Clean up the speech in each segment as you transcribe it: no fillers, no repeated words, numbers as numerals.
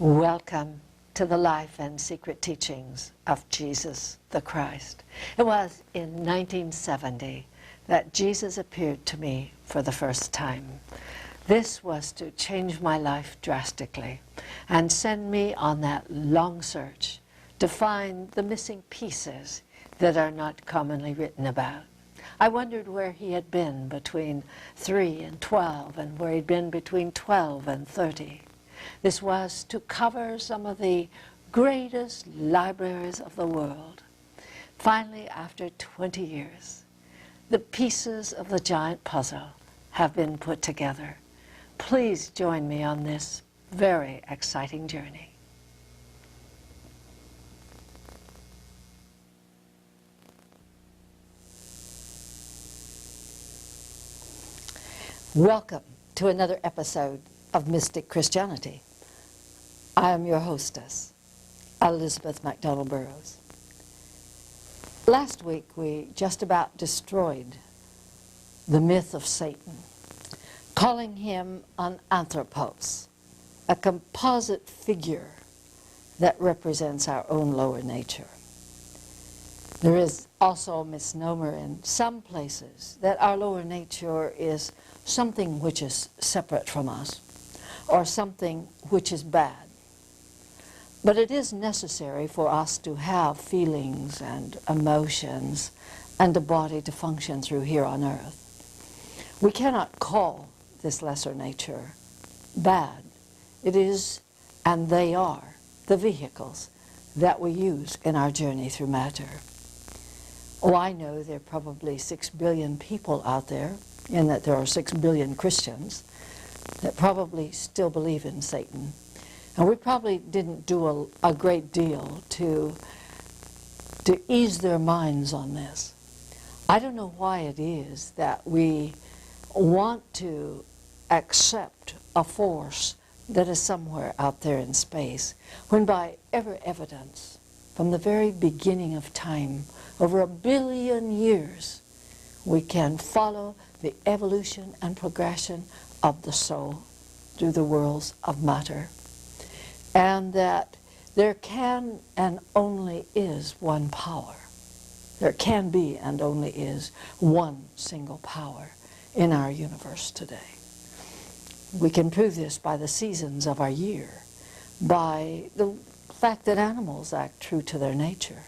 Welcome to the life and secret teachings of Jesus the Christ. It was in 1970 that Jesus appeared to me for the first time. This was to change my life drastically and send me on that long search to find the missing pieces that are not commonly written about. I wondered where he had been between 3 and 12 and where he'd been between 12 and 30. This was to cover some of the greatest libraries of the world. Finally, after 20 years, the pieces of the giant puzzle have been put together. Please join me on this very exciting journey. Welcome to another episode of Mystic Christianity. I am your hostess, Elizabeth MacDonald Burrows. Last week we just about destroyed the myth of Satan, calling him an anthropos, a composite figure that represents our own lower nature. There is also a misnomer in some places that our lower nature is something which is separate from us, or something which is bad. But it is necessary for us to have feelings and emotions and a body to function through here on earth. We cannot call this lesser nature bad. It is, and they are, the vehicles that we use in our journey through matter. Oh, I know there are probably 6 billion people out there, and that there are 6 billion Christians that probably still believe in Satan. And we probably didn't do a great deal to ease their minds on this. I don't know why it is that we want to accept a force that is somewhere out there in space, when by every evidence, from the very beginning of time, over 1 billion years, we can follow the evolution and progression of the soul through the worlds of matter. And that there can and only is one power. There can be and only is one single power in our universe today. We can prove this by the seasons of our year, by the fact that animals act true to their nature,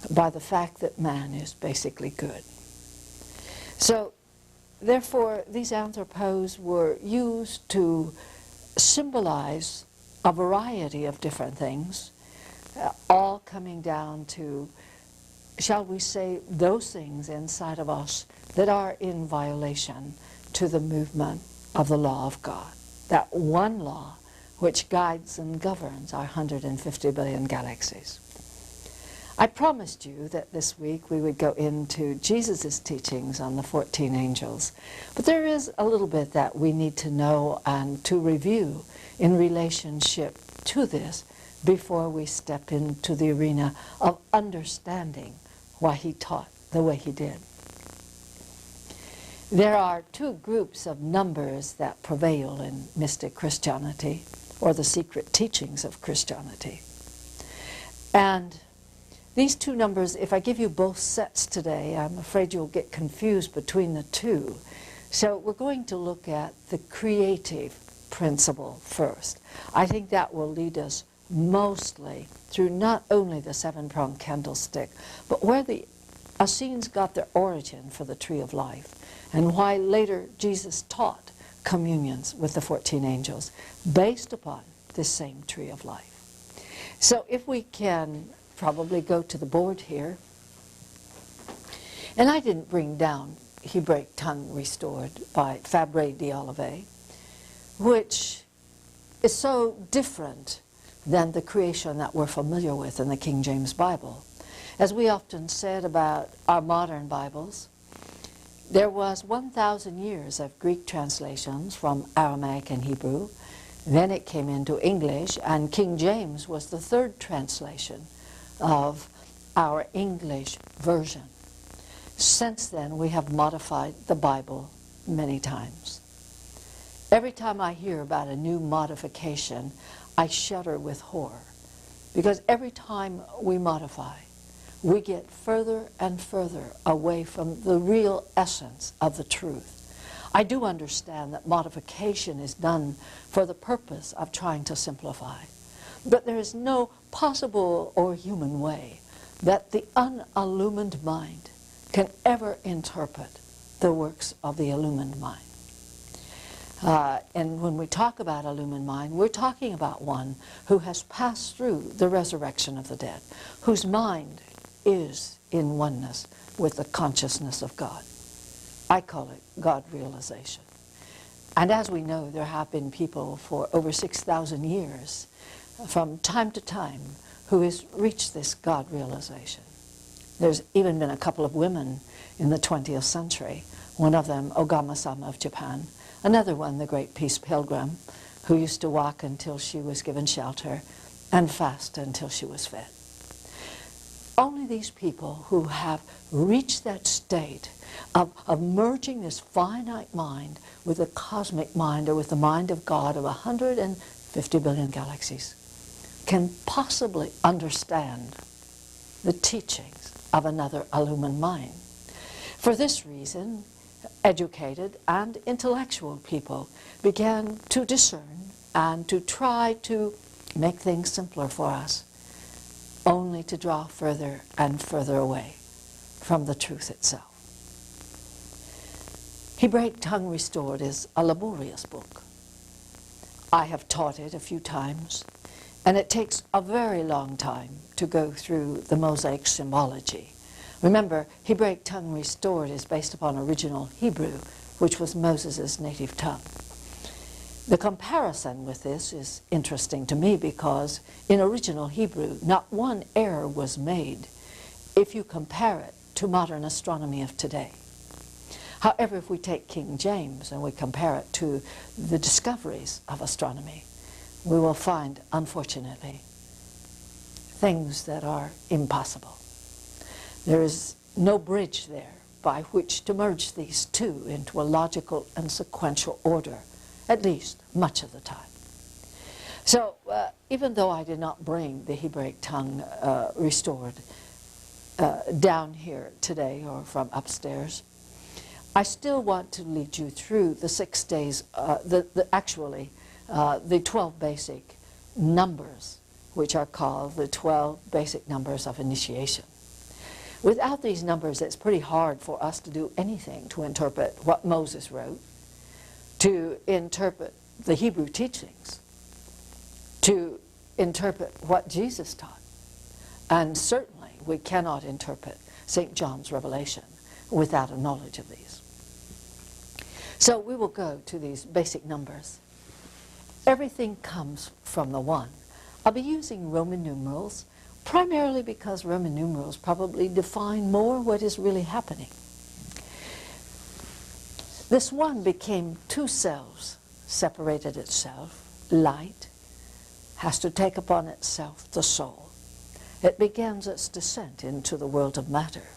by the fact that man is basically good. So, therefore, these anthropos were used to symbolize a variety of different things, all coming down to, shall we say, those things inside of us that are in violation to the movement of the law of God, that one law which guides and governs our 150 billion galaxies. I promised you that this week we would go into Jesus' teachings on the 14 angels, but there is a little bit that we need to know and to review in relationship to this before we step into the arena of understanding why he taught the way he did. There are 2 groups of numbers that prevail in mystic Christianity, or the secret teachings of Christianity. And these 2 numbers, if I give you both sets today, I'm afraid you'll get confused between the 2. So we're going to look at the creative principle first. I think that will lead us mostly through not only the 7-pronged candlestick, but where the Essenes got their origin for the tree of life, and why later Jesus taught communions with the 14 angels based upon this same tree of life. So if we can probably go to the board here. And I didn't bring down Hebraic Tongue Restored by Fabre d'Olivet, which is so different than the creation that we're familiar with in the King James Bible. As we often said about our modern Bibles, there was 1,000 years of Greek translations from Aramaic and Hebrew. Then it came into English, and King James was the 3rd translation of our English version. Since then, we have modified the Bible many times. Every time I hear about a new modification, I shudder with horror, because every time we modify, we get further and further away from the real essence of the truth. I do understand that modification is done for the purpose of trying to simplify, but there is no possible or human way that the unillumined mind can ever interpret the works of the illumined mind. And when we talk about illumined mind, we're talking about one who has passed through the resurrection of the dead, whose mind is in oneness with the consciousness of God. I call it God realization. And as we know, there have been people for over 6,000 years, from time to time, who has reached this God realization. There's even been a couple of women in the 20th century, one of them Ogama-sama of Japan, another one, the great peace pilgrim, who used to walk until she was given shelter and fast until she was fed. Only these people who have reached that state of merging this finite mind with the cosmic mind, or with the mind of God of 150 billion galaxies, can possibly understand the teachings of another illumined mind. For this reason, educated and intellectual people began to discern and to try to make things simpler for us, only to draw further and further away from the truth itself. Hebraic Tongue Restored is a laborious book. I have taught it a few times, and it takes a very long time to go through the Mosaic symbology. Remember, Hebraic Tongue Restored is based upon original Hebrew, which was Moses' native tongue. The comparison with this is interesting to me because in original Hebrew, not one error was made if you compare it to modern astronomy of today. However, if we take King James and we compare it to the discoveries of astronomy, we will find, unfortunately, things that are impossible. There is no bridge there by which to merge these two into a logical and sequential order, at least much of the time. So even though I did not bring the Hebraic Tongue Restored down here today or from upstairs, I still want to lead you through the 6 days, the 12 basic numbers, which are called the 12 basic numbers of initiation. Without these numbers, it's pretty hard for us to do anything to interpret what Moses wrote, to interpret the Hebrew teachings, to interpret what Jesus taught. And certainly we cannot interpret St. John's Revelation without a knowledge of these. So we will go to these basic numbers. Everything comes from the one. I'll be using Roman numerals, primarily because Roman numerals probably define more what is really happening. This one became two selves, separated itself. Light has to take upon itself the soul. It begins its descent into the world of matter.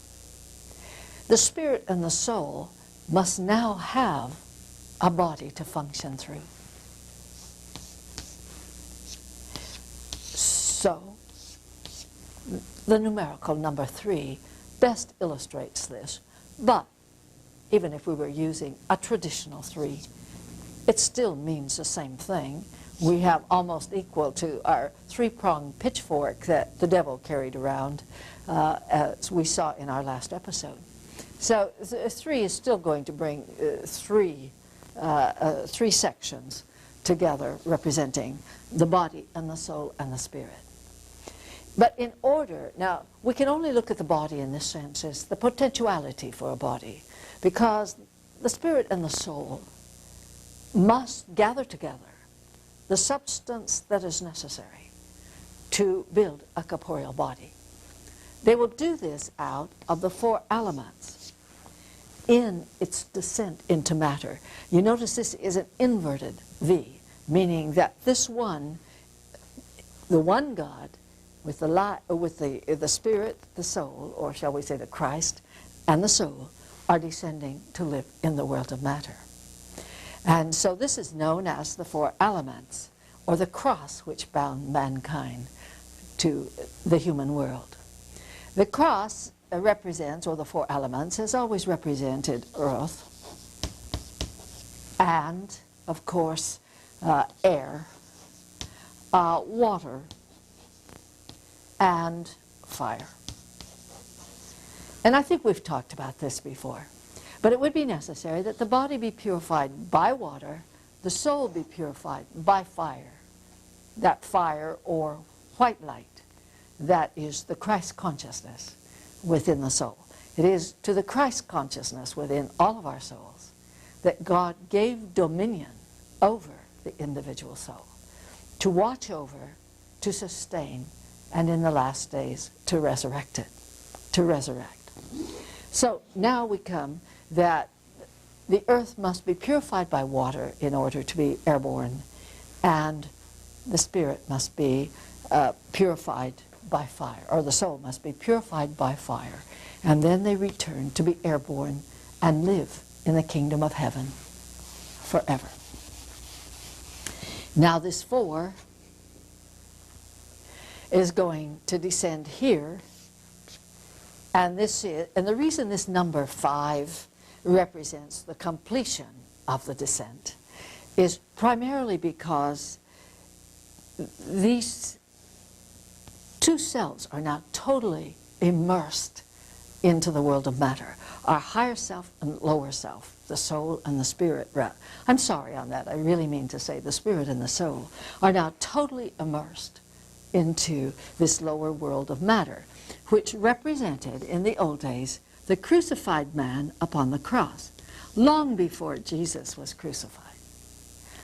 The spirit and the soul must now have a body to function through. So, the numerical number 3 best illustrates this, but even if we were using a traditional 3, it still means the same thing. We have almost equal to our 3-pronged pitchfork that the devil carried around, as we saw in our last episode. So 3 is still going to bring three sections together, representing the body and the soul and the spirit. But in order, now we can only look at the body in this sense as the potentiality for a body, because the spirit and the soul must gather together the substance that is necessary to build a corporeal body. They will do this out of the 4 elements in its descent into matter. You notice this is an inverted V, meaning that this one, the one God, with the spirit, the soul, or shall we say the Christ, and the soul, are descending to live in the world of matter. And so this is known as the four elements, or the cross which bound mankind to the human world. The cross represents, or the four elements, has always represented earth and, of course, air, water, and fire. And I think we've talked about this before. But it would be necessary that the body be purified by water, the soul be purified by fire. That fire or white light, that is the Christ consciousness within the soul. It is to the Christ consciousness within all of our souls that God gave dominion over the individual soul, to watch over, to sustain, and in the last days to resurrect it, to resurrect. So now we come that the earth must be purified by water in order to be airborne, and the spirit must be purified by fire, or the soul must be purified by fire, and then they return to be airborne and live in the kingdom of heaven forever. Now this 4 is going to descend here, and the reason this number 5 represents the completion of the descent is primarily because these two selves are now totally immersed into the world of matter. Our higher self and lower self, the soul and the spirit. I'm sorry on that. I really mean to say the spirit and the soul are now totally immersed into this lower world of matter, which represented in the old days the crucified man upon the cross, long before Jesus was crucified.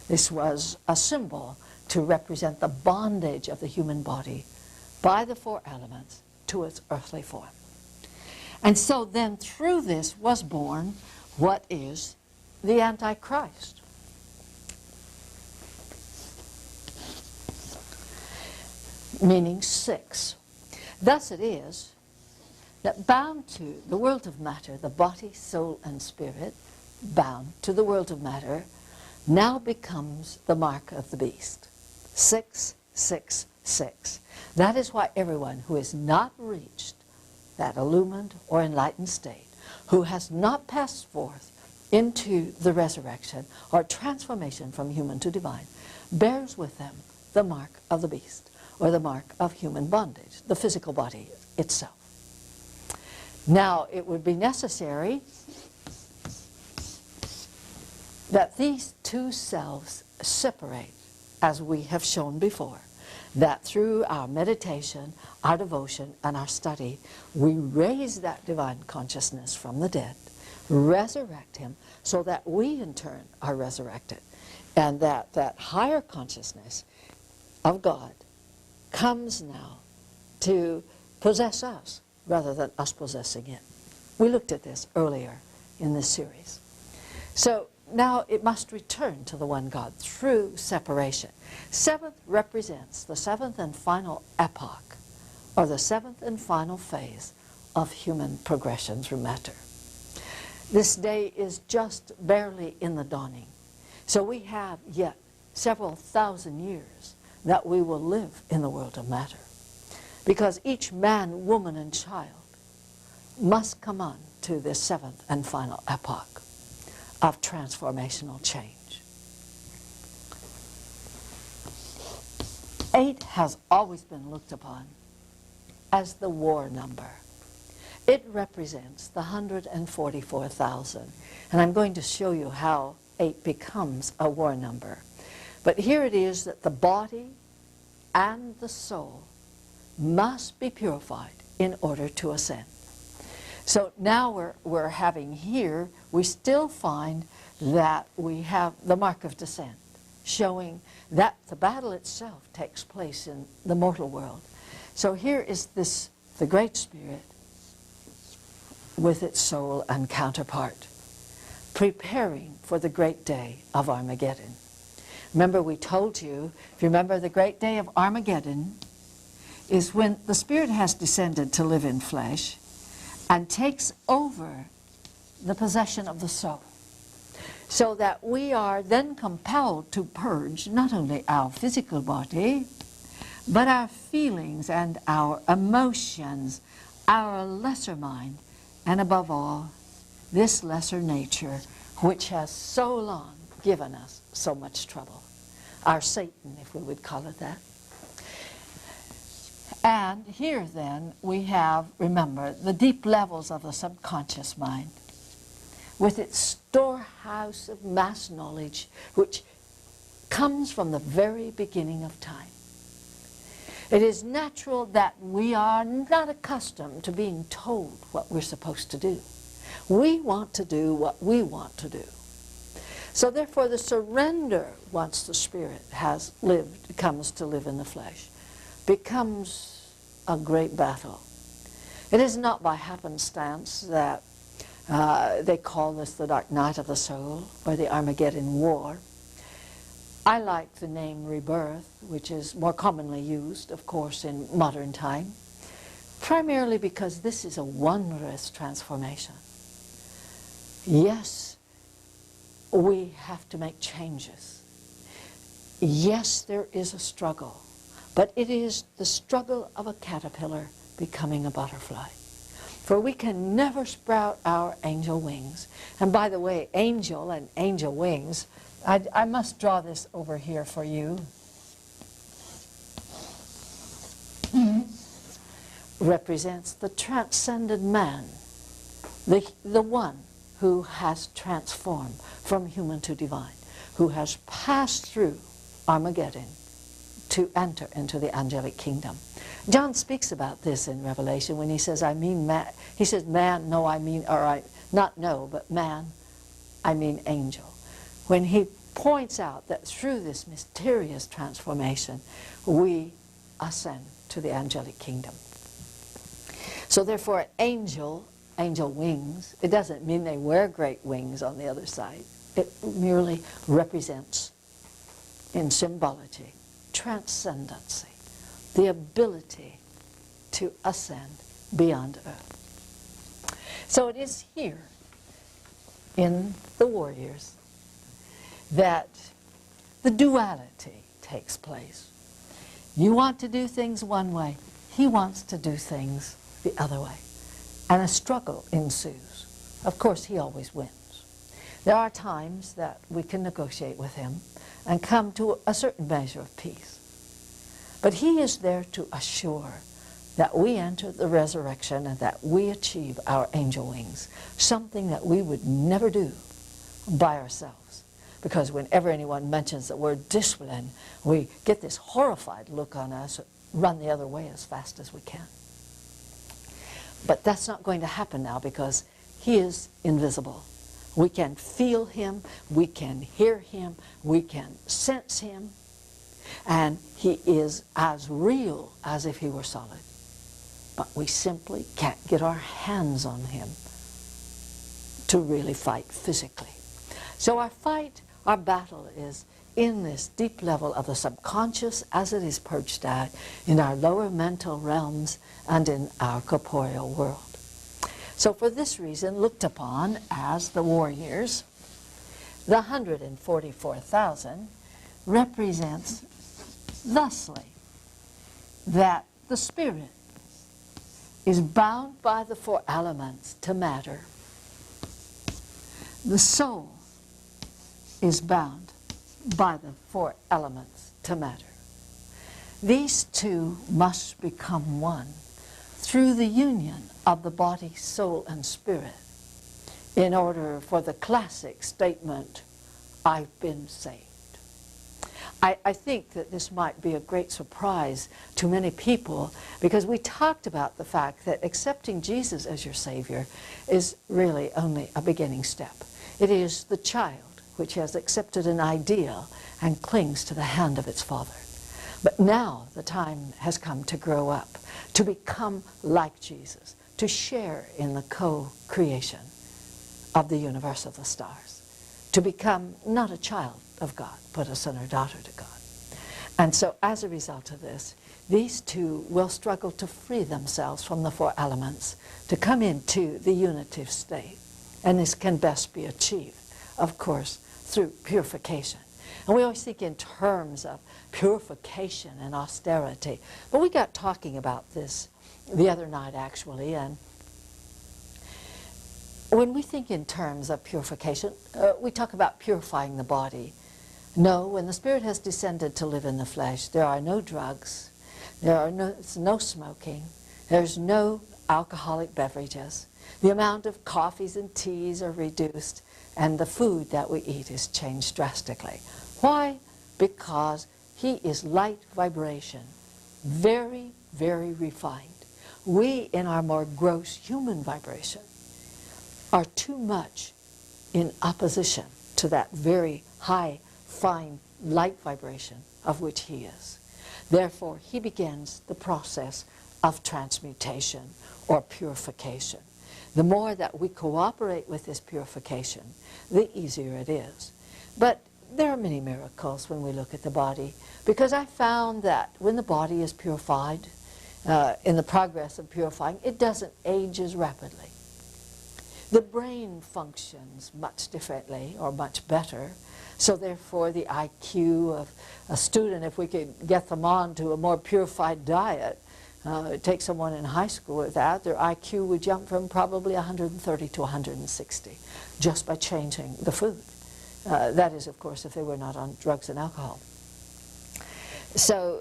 This was a symbol to represent the bondage of the human body by the 4 elements to its earthly form. And so then through this was born what is the Antichrist. Meaning 6. Thus it is that bound to the world of matter, the body, soul, and spirit, bound to the world of matter, now becomes the mark of the beast. 666. That is why everyone who has not reached that illumined or enlightened state, who has not passed forth into the resurrection or transformation from human to divine, bears with them the mark of the beast, or the mark of human bondage, the physical body itself. Now, it would be necessary that these two selves separate, as we have shown before, that through our meditation, our devotion, and our study, we raise that divine consciousness from the dead, resurrect him, so that we in turn are resurrected, and that higher consciousness of God comes now to possess us rather than us possessing it. We looked at this earlier in this series. So now it must return to the one God through separation. 7th represents the 7th and final epoch, or the 7th and final phase of human progression through matter. This day is just barely in the dawning. So we have yet several thousand years that we will live in the world of matter, because each man, woman, and child must come on to this 7th and final epoch of transformational change. 8 has always been looked upon as the war number. It represents the 144,000, and I'm going to show you how 8 becomes a war number. But here it is that the body and the soul must be purified in order to ascend. So now we're having here, we still find that we have the mark of descent, showing that the battle itself takes place in the mortal world. So here is this, the Great Spirit with its soul and counterpart, preparing for the great day of Armageddon. Remember, we told you, if you remember, the great day of Armageddon is when the Spirit has descended to live in flesh and takes over the possession of the soul. So that we are then compelled to purge not only our physical body, but our feelings and our emotions, our lesser mind, and above all, this lesser nature which has so long given us so much trouble. Our Satan, if we would call it that. And here then we have, remember, the deep levels of the subconscious mind with its storehouse of mass knowledge which comes from the very beginning of time. It is natural that we are not accustomed to being told what we're supposed to do. We want to do what we want to do. So therefore the surrender, once the spirit has lived, comes to live in the flesh, becomes a great battle. It is not by happenstance that they call this the dark night of the soul, or the Armageddon War. I like the name rebirth, which is more commonly used, of course, in modern time, primarily because this is a wondrous transformation. Yes, we have to make changes. Yes, there is a struggle, but it is the struggle of a caterpillar becoming a butterfly. For we can never sprout our angel wings. And by the way, angel and angel wings, I must draw this over here for you. Represents the transcended man, the one who has transformed from human to divine, who has passed through Armageddon to enter into the angelic kingdom. John speaks about this in Revelation when he says, I mean man. He says, man, no, I mean, or I, not no, but man, I mean angel. When he points out that through this mysterious transformation, we ascend to the angelic kingdom. So therefore, angel wings, it doesn't mean they wear great wings on the other side. It merely represents, in symbology, transcendency, the ability to ascend beyond earth. So it is here, in the warriors, that the duality takes place. You want to do things one way, he wants to do things the other way. And a struggle ensues. Of course, he always wins. There are times that we can negotiate with him and come to a certain measure of peace. But he is there to assure that we enter the resurrection and that we achieve our angel wings, something that we would never do by ourselves. Because whenever anyone mentions the word discipline, we get this horrified look on us, run the other way as fast as we can. But that's not going to happen now because he is invisible. We can feel him, we can hear him, we can sense him, and he is as real as if he were solid. But we simply can't get our hands on him to really fight physically. So our battle is in this deep level of the subconscious as it is purged out in our lower mental realms and in our corporeal world. So for this reason, looked upon as the warriors, the 144,000 represents thusly that the spirit is bound by the four elements to matter. The soul is bound by the four elements to matter. These two must become one through the union of the body, soul, and spirit in order for the classic statement, I've been saved. I think that this might be a great surprise to many people because we talked about the fact that accepting Jesus as your Savior is really only a beginning step. It is the child which has accepted an ideal and clings to the hand of its father. But now the time has come to grow up, to become like Jesus, to share in the co-creation of the universe of the stars, to become not a child of God, but a son or daughter to God. And so as a result of this, these two will struggle to free themselves from the four elements, to come into the unitive state. And this can best be achieved, of course, through purification. And we always think in terms of purification and austerity. But we got talking about this the other night, actually, and when we think in terms of purification, we talk about purifying the body. No, when the Spirit has descended to live in the flesh, there are no drugs, there are no smoking, there's no alcoholic beverages. The amount of coffees and teas are reduced, and the food that we eat is changed drastically. Why? Because He is light vibration, very, very refined. We, in our more gross human vibration, are too much in opposition to that very high, fine light vibration of which He is. Therefore, He begins the process of transmutation or purification. The more that we cooperate with this purification, the easier it is. But there are many miracles when we look at the body, because I found that when the body is purified, in the progress of purifying, it doesn't age as rapidly. The brain functions much differently or much better, so therefore the IQ of a student, if we could get them on to a more purified diet, take someone in high school with that, their IQ would jump from probably 130 to 160 just by changing the food. That is, of course, if they were not on drugs and alcohol. So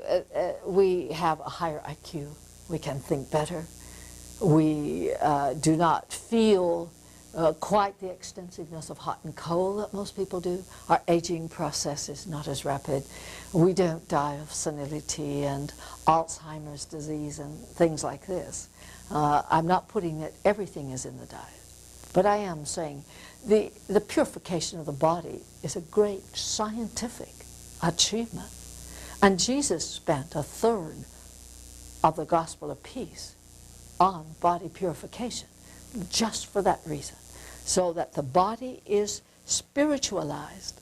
we have a higher IQ, we can think better, we do not feel quite the extensiveness of hot and cold that most people do. Our aging process is not as rapid. We don't die of senility and Alzheimer's disease and things like this. I'm not putting that everything is in the diet, but I am saying the purification of the body is a great scientific achievement. And Jesus spent a third of the gospel of peace on body purification, just for that reason, so that the body is spiritualized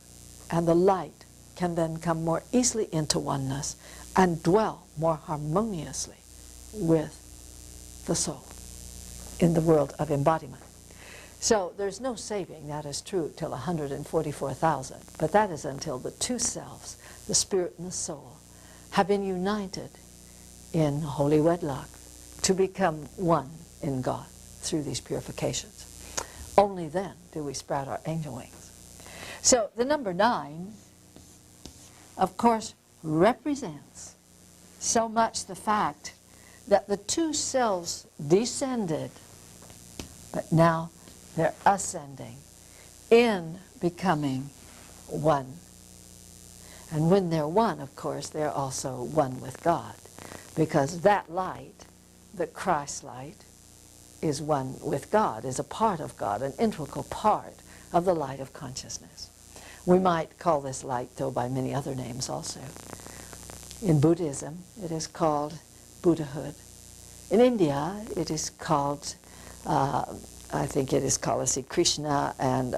and the light can then come more easily into oneness and dwell more harmoniously with the soul in the world of embodiment. So there's no saving, that is true, till 144,000, but that is until the two selves, the spirit and the soul, have been united in holy wedlock to become one in God through these purifications. Only then do we sprout our angel wings. So the number 9, of course, represents so much the fact that the two selves descended, but now they're ascending in becoming one. And when they're one, of course, they're also one with God, because that light, the Christ light, is one with God, is a part of God, an integral part of the light of consciousness. We might call this light, though, by many other names also. In Buddhism, it is called Buddhahood. In India, it is called, I think it is called, let's see, Krishna, and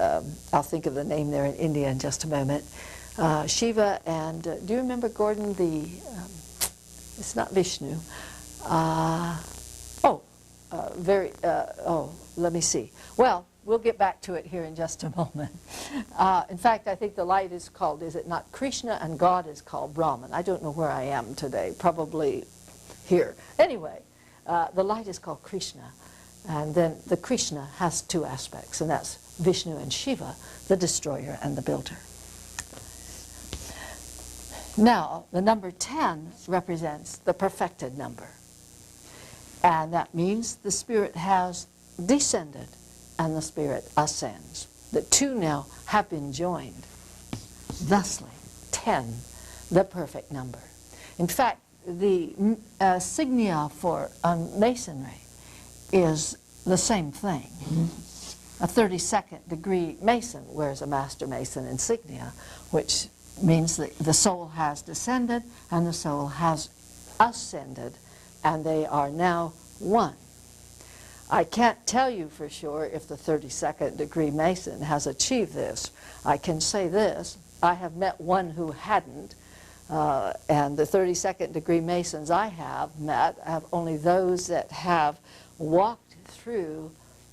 I'll think of the name there in India in just a moment. Shiva, and do you remember, Gordon, it's not Vishnu. Let me see. Well, we'll get back to it here in just a moment. In fact, I think the light is called, is it not Krishna, and God is called Brahman. I don't know where I am today, probably here. Anyway, the light is called Krishna, and then the Krishna has two aspects, and that's Vishnu and Shiva, the destroyer and the builder. Now, the number 10 represents the perfected number. And that means the Spirit has descended and the Spirit ascends. The two now have been joined. Thusly, 10, the perfect number. In fact, the insignia for Masonry is the same thing. A 32nd degree Mason wears a Master Mason insignia, which means that the soul has descended and the soul has ascended, and they are now one. I can't tell you for sure if the 32nd degree Mason has achieved this. I can say this: I have met one who hadn't, and the 32nd degree Masons I have met have only those that have walked through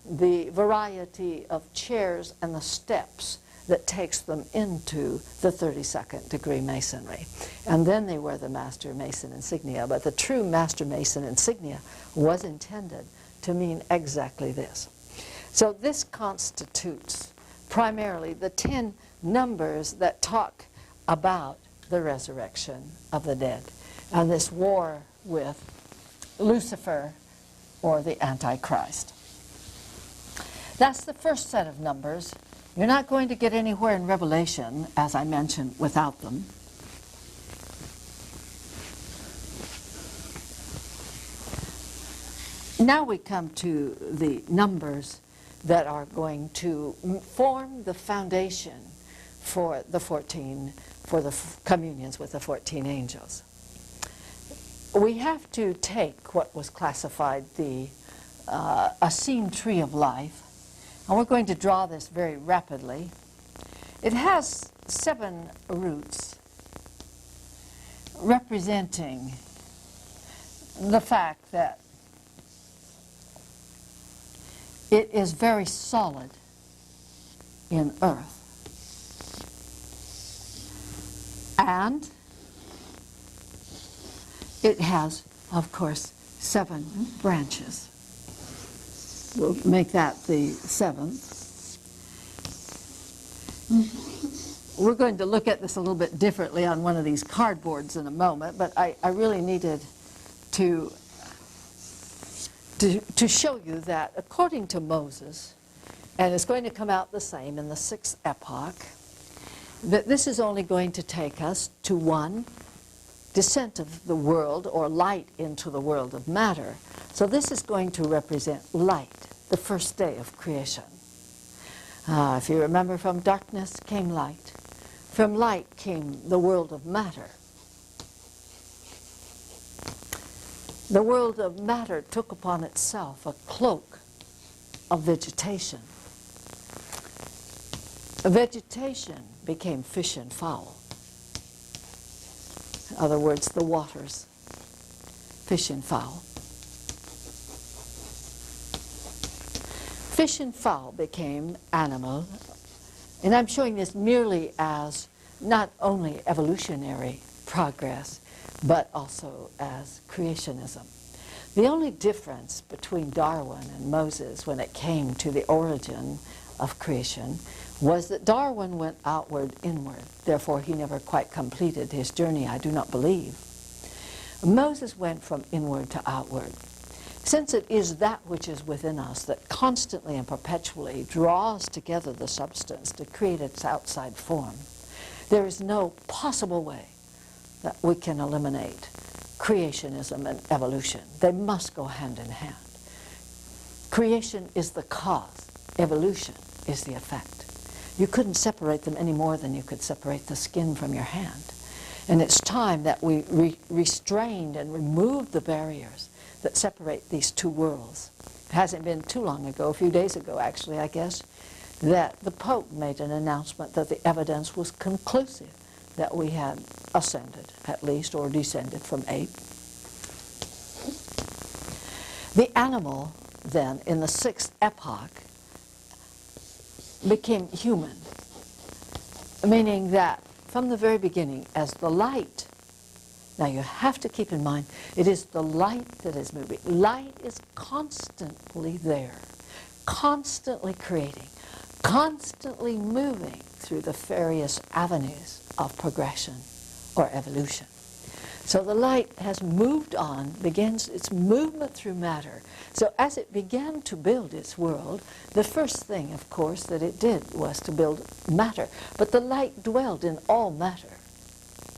the variety of chairs and the steps that takes them into the 32nd degree Masonry. And then they wear the Master Mason insignia. But the true Master Mason insignia was intended to mean exactly this. So this constitutes primarily the 10 numbers that talk about the resurrection of the dead and this war with Lucifer or the Antichrist. That's the first set of numbers. You're not going to get anywhere in Revelation, as I mentioned, without them. Now we come to the numbers that are going to form the foundation for the 14, for the communions with the 14 angels. We have to take what was classified the Essene tree of life, and we're going to draw this very rapidly. It has 7 roots representing the fact that it is very solid in earth. And it has, of course, 7 branches. We'll make that the 7th. We're going to look at this a little bit differently on one of these cardboards in a moment, but I really needed to show you that according to Moses, and it's going to come out the same in the 6th epoch, that this is only going to take us to 1, descent of the world, or light into the world of matter. So this is going to represent light, the first day of creation. If you remember, from darkness came light. From light came the world of matter. The world of matter took upon itself a cloak of vegetation. Vegetation became fish and fowl. In other words, the waters, fish and fowl. Fish and fowl became animal, and I'm showing this merely as not only evolutionary progress, but also as creationism. The only difference between Darwin and Moses when it came to the origin of creation was that Darwin went outward, inward. Therefore, he never quite completed his journey, I do not believe. Moses went from inward to outward. Since it is that which is within us that constantly and perpetually draws together the substance to create its outside form, there is no possible way that we can eliminate creationism and evolution. They must go hand in hand. Creation is the cause. Evolution is the effect. You couldn't separate them any more than you could separate the skin from your hand. And it's time that we restrained and removed the barriers that separate these two worlds. It hasn't been too long ago, a few days ago actually, I guess, that the Pope made an announcement that the evidence was conclusive that we had ascended, at least, or descended from ape. The animal, then, in the 6th epoch, became human, meaning that from the very beginning, as the light, now you have to keep in mind, it is the light that is moving. Light is constantly there, constantly creating, constantly moving through the various avenues of progression or evolution. So the light has moved on, begins its movement through matter. So as it began to build its world, the first thing, of course, that it did was to build matter. But the light dwelled in all matter.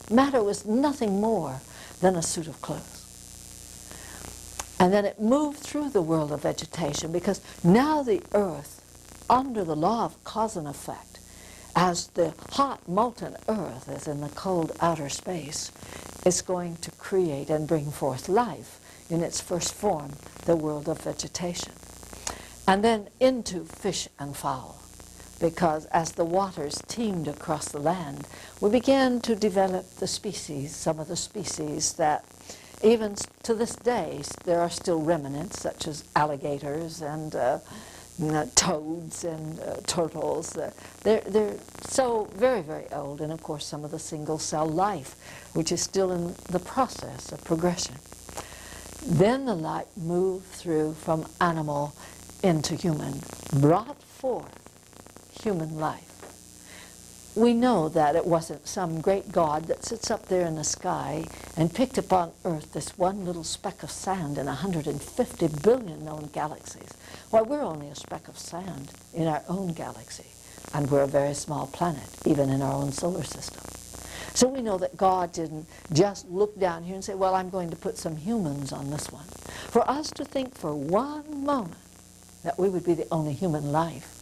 Matter was nothing more than a suit of clothes. And then it moved through the world of vegetation, because now the earth, under the law of cause and effect, as the hot molten earth is in the cold outer space, is going to create and bring forth life in its first form, the world of vegetation. And then into fish and fowl, because as the waters teemed across the land, we began to develop the species, some of the species that even to this day there are still remnants, such as alligators and toads and turtles. They're so very, very old. And of course some of the single-cell life, which is still in the process of progression. Then the light moved through from animal into human, brought forth human life. We know that it wasn't some great God that sits up there in the sky and picked upon Earth this one little speck of sand in 150 billion known galaxies. Why, we're only a speck of sand in our own galaxy, and we're a very small planet, even in our own solar system. So we know that God didn't just look down here and say, well, I'm going to put some humans on this one. For us to think for one moment that we would be the only human life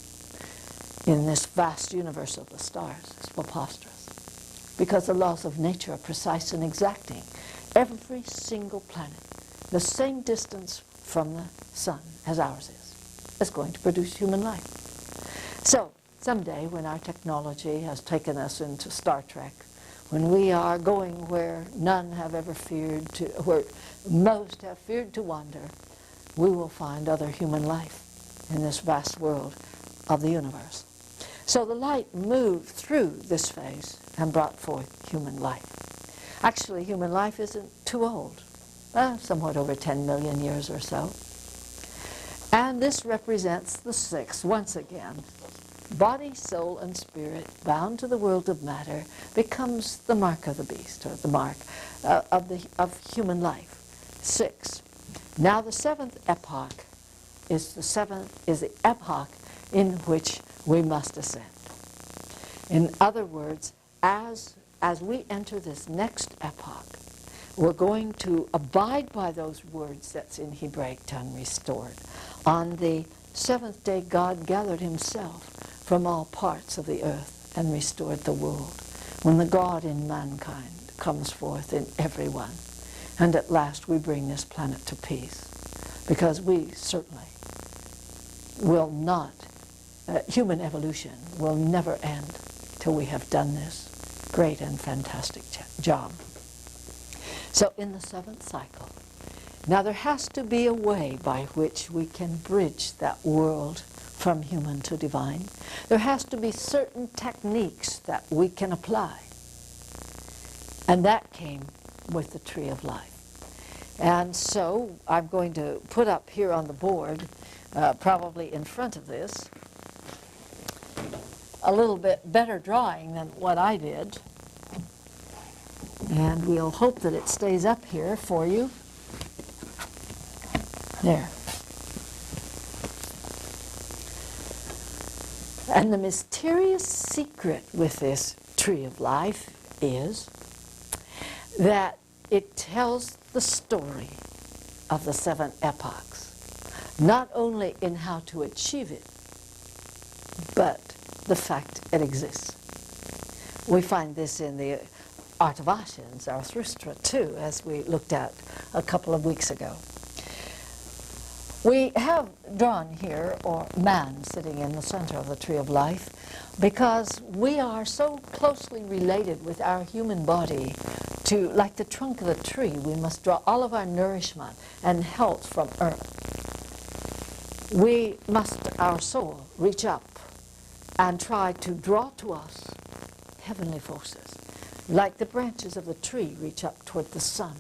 in this vast universe of the stars is preposterous, because the laws of nature are precise and exacting. Every single planet, the same distance from the sun as ours is going to produce human life. So someday when our technology has taken us into Star Trek, when we are going where none have ever feared to, where most have feared to wander, we will find other human life in this vast world of the universe. So the light moved through this phase and brought forth human life. Actually, human life isn't too old, somewhat over 10 million years or so. And this represents the sixth, once again. Body, soul, and spirit, bound to the world of matter, becomes the mark of the beast, or the mark of human life. 6. Now the seventh epoch is the epoch in which we must ascend. In other words, as we enter this next epoch, we're going to abide by those words that's in Hebraic tongue, restored. On the seventh day, God gathered himself from all parts of the earth and restored the world, when the God in mankind comes forth in everyone. And at last we bring this planet to peace, because we certainly will not, human evolution will never end till we have done this great and fantastic job. So in the seventh cycle, now there has to be a way by which we can bridge that world from human to divine. There has to be certain techniques that we can apply. And that came with the tree of life. And so I'm going to put up here on the board, probably in front of this, a little bit better drawing than what I did. And we'll hope that it stays up here for you. There. And the mysterious secret with this tree of life is that it tells the story of the seven epochs, not only in how to achieve it, but the fact it exists. We find this in the Art of Asha, Zarathustra too, as we looked at a couple of weeks ago. We have drawn here, or man sitting in the center of the tree of life, because we are so closely related with our human body to, like the trunk of the tree, we must draw all of our nourishment and health from earth. We must, our soul, reach up and try to draw to us heavenly forces. Like the branches of the tree reach up toward the sun,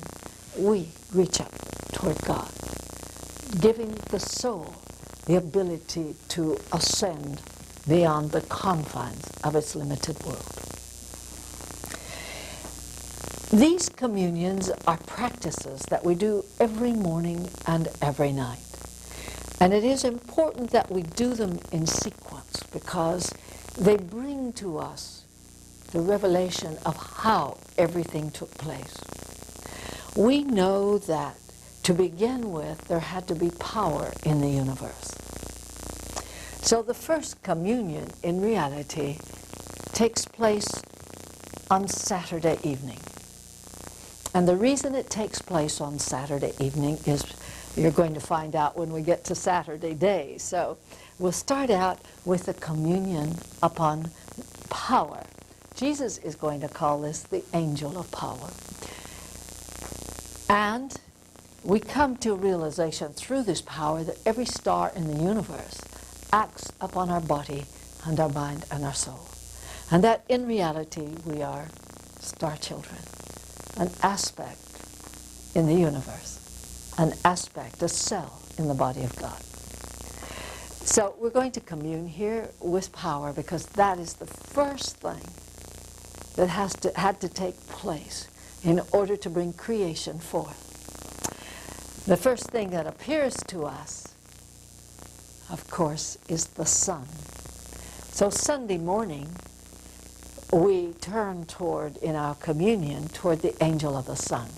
we reach up toward God, giving the soul the ability to ascend beyond the confines of its limited world. These communions are practices that we do every morning and every night. And it is important that we do them in sequence, because they bring to us the revelation of how everything took place. We know that to begin with, there had to be power in the universe. So the first communion, in reality, takes place on Saturday evening. And the reason it takes place on Saturday evening is, you're going to find out when we get to Saturday day. So we'll start out with the communion upon power. Jesus is going to call this the angel of power. And we come to a realization through this power that every star in the universe acts upon our body and our mind and our soul. And that in reality we are star children, an aspect in the universe, an aspect, a cell in the body of God. So we're going to commune here with power, because that is the first thing that had to take place in order to bring creation forth. The first thing that appears to us, of course, is the sun. So Sunday morning, we turn toward, in our communion, toward the angel of the sun.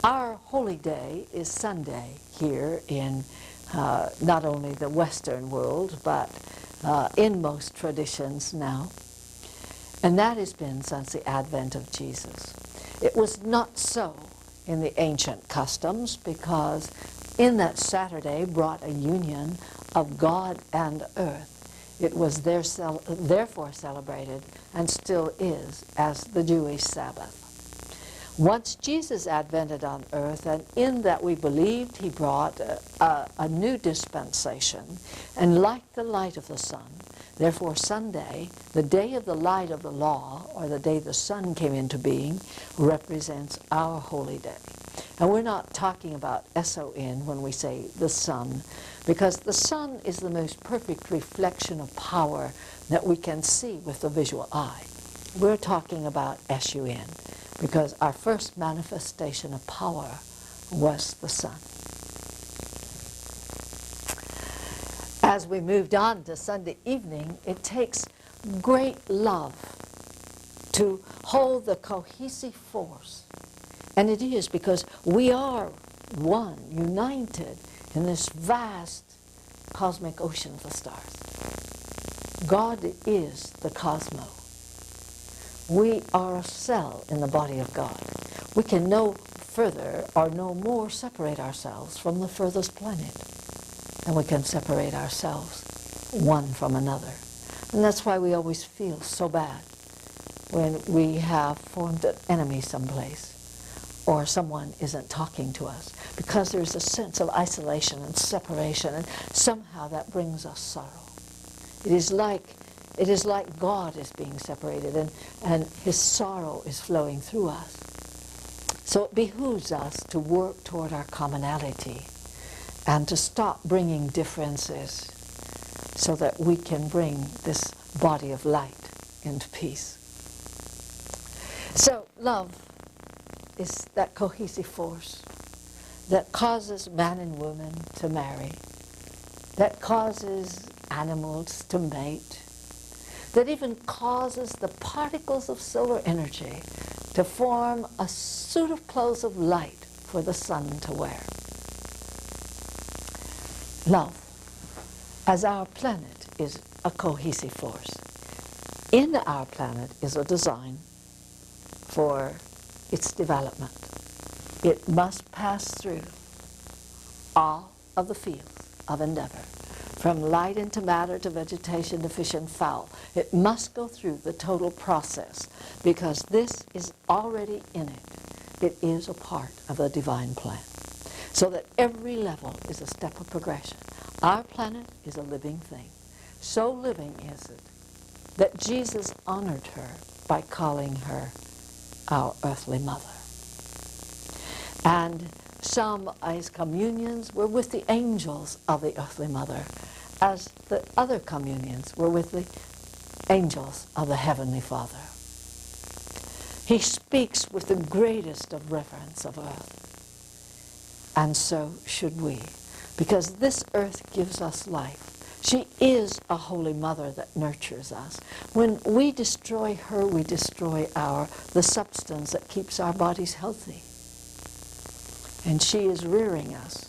Our holy day is Sunday here in not only the Western world, but in most traditions now. And that has been since the advent of Jesus. It was not so in the ancient customs, because in that Saturday brought a union of God and earth. It was therefore celebrated, and still is, as the Jewish Sabbath. Once Jesus advented on earth, and in that we believed he brought a new dispensation, and like the light of the sun, therefore Sunday, the day of the light of the law, or the day the sun came into being, represents our holy day. And we're not talking about S-O-N when we say the sun, because the sun is the most perfect reflection of power that we can see with the visual eye. We're talking about S-U-N, because our first manifestation of power was the sun. As we moved on to Sunday evening, it takes great love to hold the cohesive force. And it is, because we are one, united in this vast cosmic ocean of the stars. God is the cosmos. We are a cell in the body of God. We can no further or no more separate ourselves from the furthest planet than we can separate ourselves one from another. And that's why we always feel so bad when we have formed an enemy someplace, or someone isn't talking to us, because there's a sense of isolation and separation, and somehow that brings us sorrow. It is like God is being separated, and his sorrow is flowing through us. So it behooves us to work toward our commonality and to stop bringing differences, so that we can bring this body of light into peace. So love is that cohesive force that causes man and woman to marry, that causes animals to mate, that even causes the particles of solar energy to form a suit of clothes of light for the sun to wear. Love, as our planet, is a cohesive force. In our planet is a design for its development. It must pass through all of the fields of endeavor, from light into matter to vegetation to fish and fowl. It must go through the total process, because this is already in it. It is a part of the divine plan. So that every level is a step of progression. Our planet is a living thing. So living is it that Jesus honored her by calling her our earthly mother. And some, as communions, were with the angels of the earthly mother, as the other communions were with the angels of the heavenly Father. He speaks with the greatest of reverence of earth. And so should we, because this earth gives us life. She is a holy mother that nurtures us. When we destroy her, we destroy the substance that keeps our bodies healthy. And she is rearing us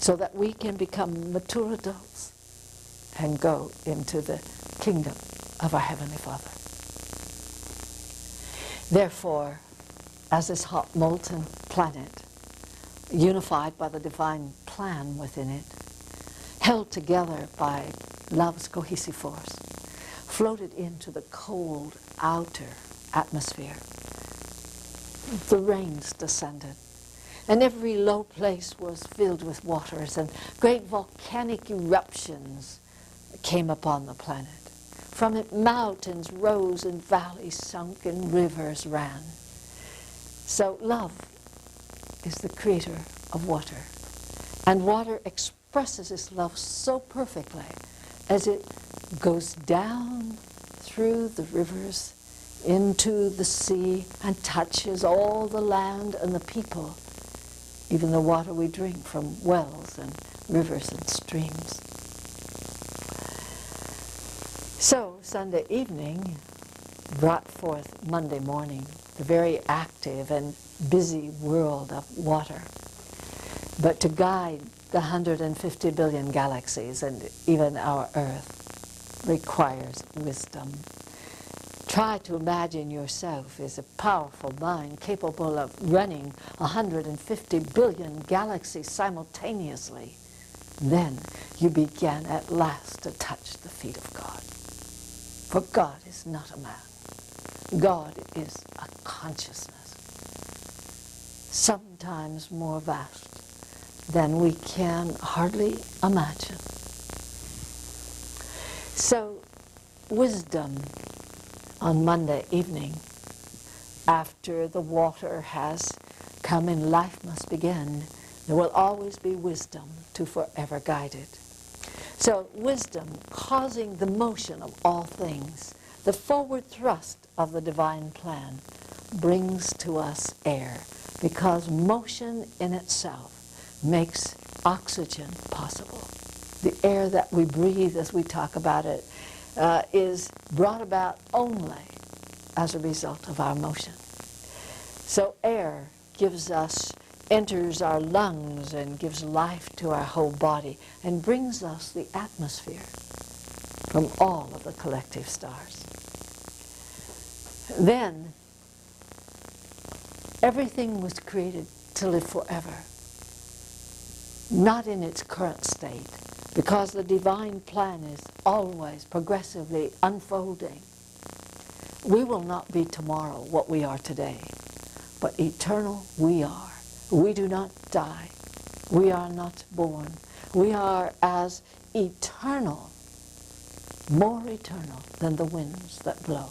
so that we can become mature adults and go into the kingdom of our Heavenly Father. Therefore, as this hot molten planet, unified by the divine plan within it, held together by love's cohesive force, floated into the cold outer atmosphere, the rains descended, and every low place was filled with waters, and great volcanic eruptions came upon the planet. From it mountains rose and valleys sunk and rivers ran. So love is the creator of water. And water expresses its love so perfectly as it goes down through the rivers into the sea and touches all the land and the people, even the water we drink from wells and rivers and streams. So Sunday evening brought forth Monday morning, the very active and busy world of water. But to guide the 150 billion galaxies and even our Earth requires wisdom. Try to imagine yourself as a powerful mind capable of running 150 billion galaxies simultaneously. Then you begin at last to touch the feet of God. For God is not a man. God is a consciousness, sometimes more vast than we can hardly imagine. So, wisdom on Monday evening, after the water has come and life must begin, there will always be wisdom to forever guide it. So wisdom causing the motion of all things, the forward thrust of the divine plan, brings to us air, because motion in itself makes oxygen possible. The air that we breathe, as we talk about it, is brought about only as a result of our motion. So air enters our lungs and gives life to our whole body and brings us the atmosphere from all of the collective stars. Then everything was created to live forever, not in its current state, because the divine plan is always progressively unfolding. We will not be tomorrow what we are today, but eternal we are. We do not die. We are not born. We are as eternal, more eternal than the winds that blow.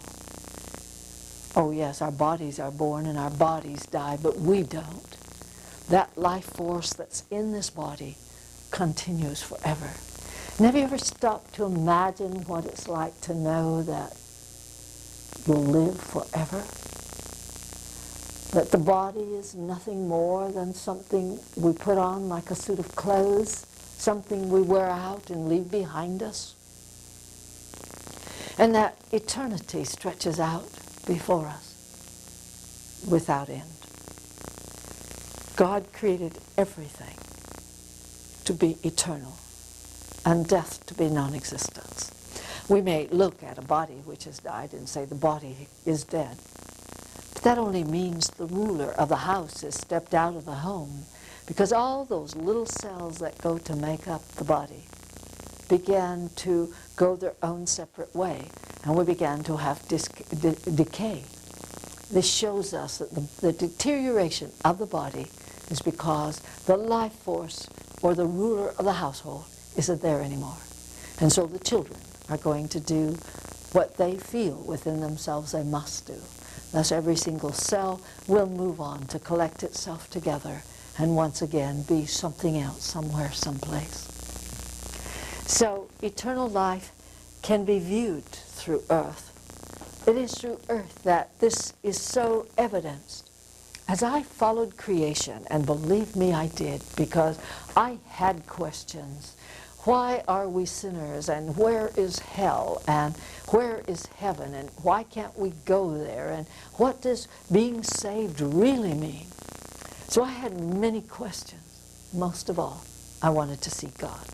Oh yes, our bodies are born and our bodies die, but we don't. That life force that's in this body continues forever. And have you ever stopped to imagine what it's like to know that you'll live forever? That the body is nothing more than something we put on like a suit of clothes, something we wear out and leave behind us. And that eternity stretches out before us without end. God created everything to be eternal and death to be non-existence. We may look at a body which has died and say the body is dead. But that only means the ruler of the house has stepped out of the home, because all those little cells that go to make up the body began to go their own separate way, and we began to have decay. This shows us that the deterioration of the body is because the life force or the ruler of the household isn't there anymore. And so the children are going to do what they feel within themselves they must do. Thus every single cell will move on to collect itself together and once again be something else, somewhere, someplace. So eternal life can be viewed through earth. It is through earth that this is so evidenced. As I followed creation, and believe me I did, because I had questions. Why are we sinners, and where is hell, and where is heaven, and why can't we go there, and what does being saved really mean? So I had many questions. Most of all, I wanted to see God.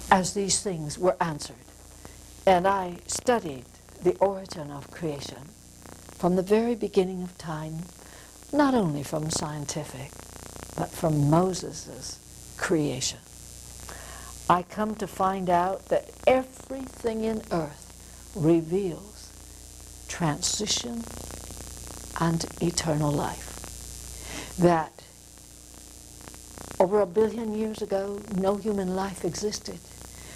As these things were answered, and I studied the origin of creation from the very beginning of time, not only from scientific, but from Moses' creation, I come to find out that everything in earth reveals transition and eternal life. That over 1 billion years ago, no human life existed.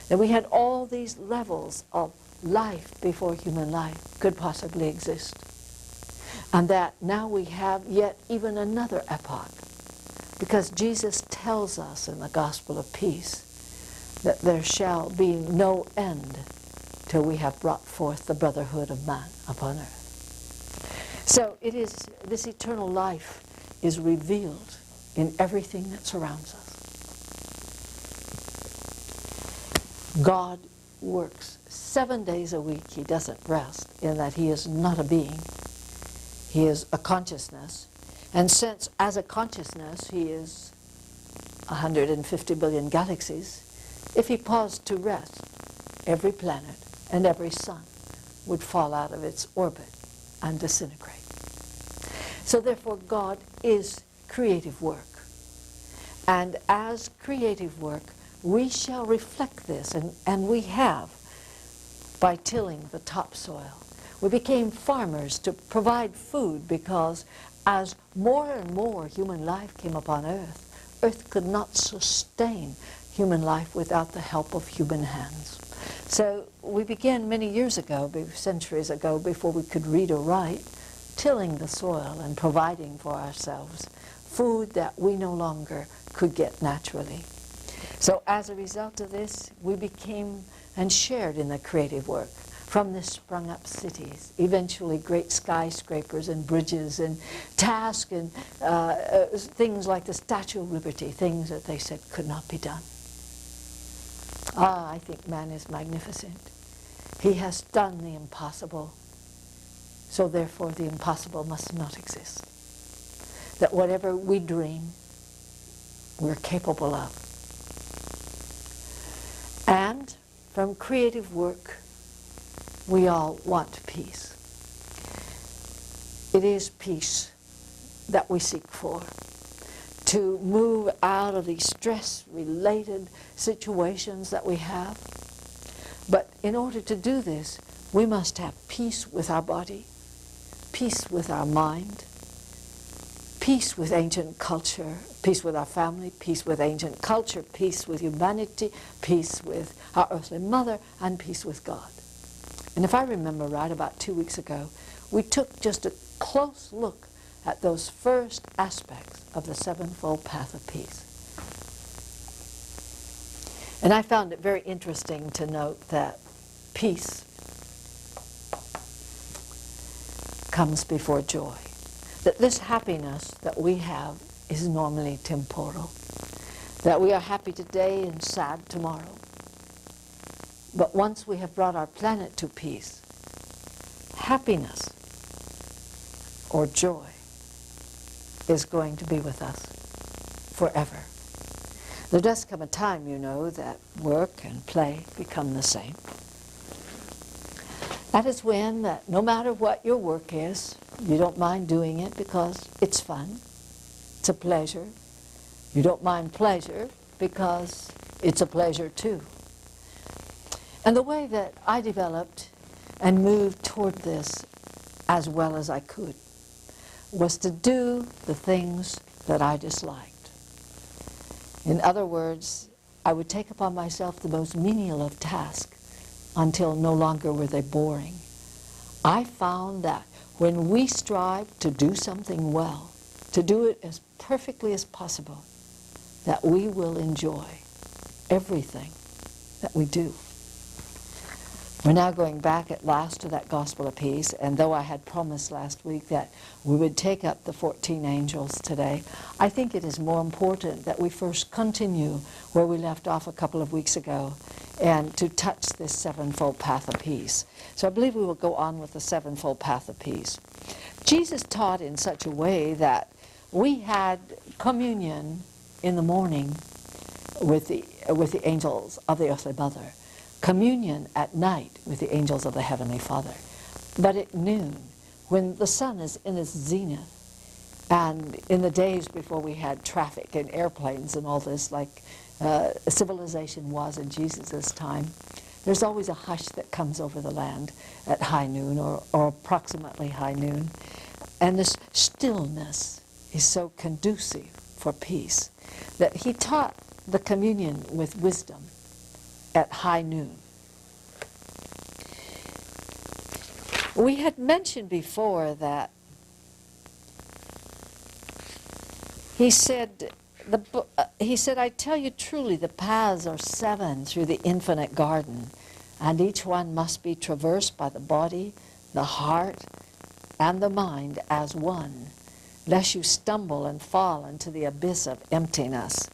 That we had all these levels of life before human life could possibly exist. And that now we have yet even another epoch. Because Jesus tells us in the gospel of peace that there shall be no end till we have brought forth the brotherhood of man upon earth. So it is, this eternal life is revealed in everything that surrounds us. God works 7 days a week. He doesn't rest, in that he is not a being. He is a consciousness. And since as a consciousness he is 150 billion galaxies, if he paused to rest, every planet and every sun would fall out of its orbit and disintegrate. So therefore God is creative work. And as creative work, we shall reflect this, and we have, by tilling the topsoil. We became farmers to provide food, because as more and more human life came upon earth, earth could not sustain human life without the help of human hands. So we began many years ago, centuries ago, before we could read or write, tilling the soil and providing for ourselves food that we no longer could get naturally. So as a result of this, we became and shared in the creative work. From this sprung up cities, eventually great skyscrapers and bridges and tasks and things like the Statue of Liberty, things that they said could not be done. I think man is magnificent. He has done the impossible, so therefore the impossible must not exist. That whatever we dream, we're capable of. And from creative work, we all want peace. It is peace that we seek for, to move out of these stress-related situations that we have. But in order to do this, we must have peace with our body, peace with our mind, peace with ancient culture, peace with our family, peace with ancient culture, peace with humanity, peace with our earthly mother, and peace with God. And if I remember right, about 2 weeks ago, we took just a close look at those first aspects of the sevenfold path of peace. And I found it very interesting to note that peace comes before joy. That this happiness that we have is normally temporal. That we are happy today and sad tomorrow. But once we have brought our planet to peace, happiness or joy is going to be with us forever. There does come a time, you know, that work and play become the same. That is when that no matter what your work is, you don't mind doing it because it's fun, it's a pleasure. You don't mind pleasure because it's a pleasure too. And the way that I developed and moved toward this as well as I could was to do the things that I disliked. In other words, I would take upon myself the most menial of tasks until no longer were they boring. I found that when we strive to do something well, to do it as perfectly as possible, that we will enjoy everything that we do. We're now going back at last to that gospel of peace, and though I had promised last week that we would take up the 14 angels today, I think it is more important that we first continue where we left off a couple of weeks ago and to touch this sevenfold path of peace. So I believe we will go on with the sevenfold path of peace. Jesus taught in such a way that we had communion in the morning with the angels of the earthly mother, communion at night with the angels of the heavenly Father. But at noon, when the sun is in its zenith, and in the days before we had traffic and airplanes and all this, like civilization was in Jesus' time, there's always a hush that comes over the land at high noon or approximately high noon. And this stillness is so conducive for peace, that he taught the communion with wisdom at high noon. We had mentioned before that he said, I tell you truly, the paths are 7 through the infinite garden, and each one must be traversed by the body, the heart, and the mind as one, lest you stumble and fall into the abyss of emptiness.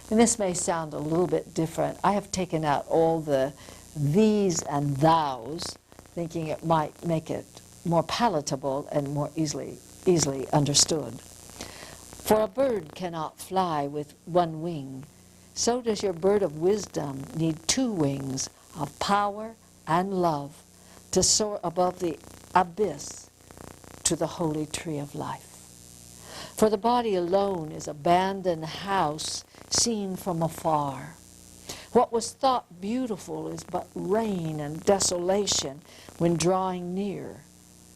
And this may sound a little bit different. I have taken out all the these and thous, thinking it might make it more palatable and more easily understood. For a bird cannot fly with one wing, so does your bird of wisdom need 2 wings of power and love to soar above the abyss to the holy tree of life. For the body alone is abandoned house seen from afar. What was thought beautiful is but rain and desolation when drawing near.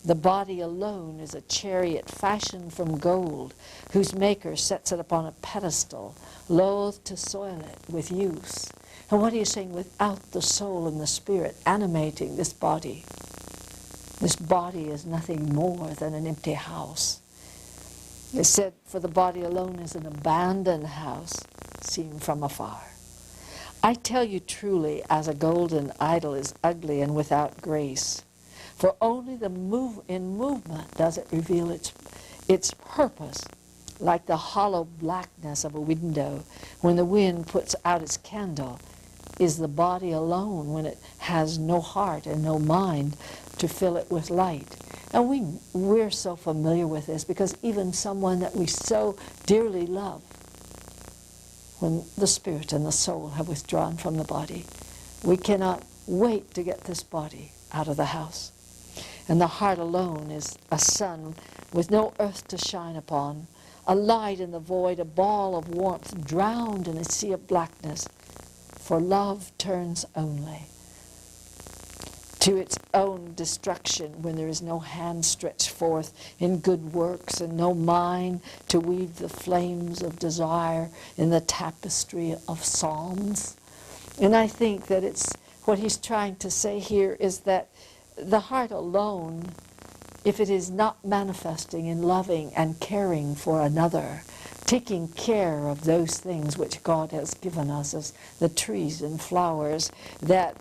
The body alone is a chariot fashioned from gold, whose maker sets it upon a pedestal, loath to soil it with use. And what are you saying? Without the soul and the spirit animating this body is nothing more than an empty house. It said, for the body alone is an abandoned house seen from afar. I tell you truly, as a golden idol is ugly and without grace, for only in movement does it reveal its purpose, like the hollow blackness of a window when the wind puts out its candle, is the body alone when it has no heart and no mind to fill it with light. And we're so familiar with this because even someone that we so dearly love, when the spirit and the soul have withdrawn from the body, we cannot wait to get this body out of the house. And the heart alone is a sun with no earth to shine upon, a light in the void, a ball of warmth drowned in a sea of blackness. For love turns only to its own destruction when there is no hand stretched forth in good works and no mind to weave the flames of desire in the tapestry of psalms. And I think that it's what he's trying to say here is that the heart alone, if it is not manifesting in loving and caring for another, taking care of those things which God has given us as the trees and flowers, that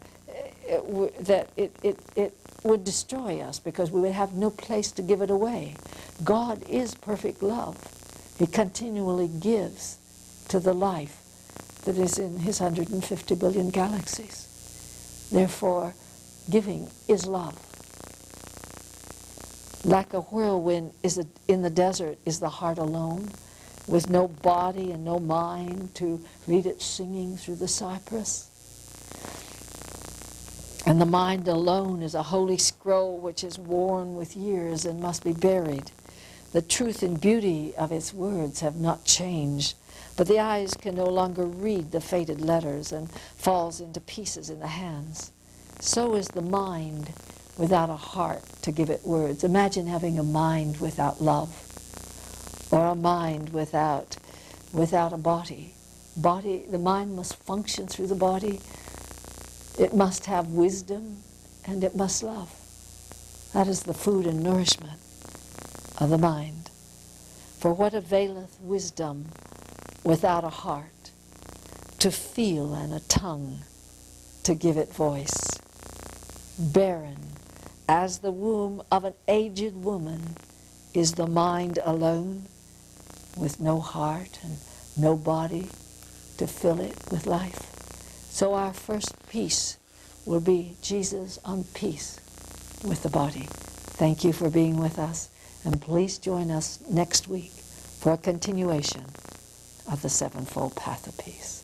it would destroy us because we would have no place to give it away. God is perfect love. He continually gives to the life that is in his 150 billion galaxies. Therefore, giving is love. Like a whirlwind in the desert is the heart alone, with no body and no mind to read it singing through the cypress. And the mind alone is a holy scroll which is worn with years and must be buried. The truth and beauty of its words have not changed, but the eyes can no longer read the faded letters and falls into pieces in the hands. So is the mind without a heart to give it words. Imagine having a mind without love, or a mind without a body. The mind must function through the body. It must have wisdom, and it must love. That is the food and nourishment of the mind. For what availeth wisdom without a heart, to feel and a tongue to give it voice? Barren as the womb of an aged woman is the mind alone, with no heart and no body to fill it with life. So our first piece will be Jesus on peace with the body. Thank you for being with us, and please join us next week for a continuation of the Sevenfold Path of Peace.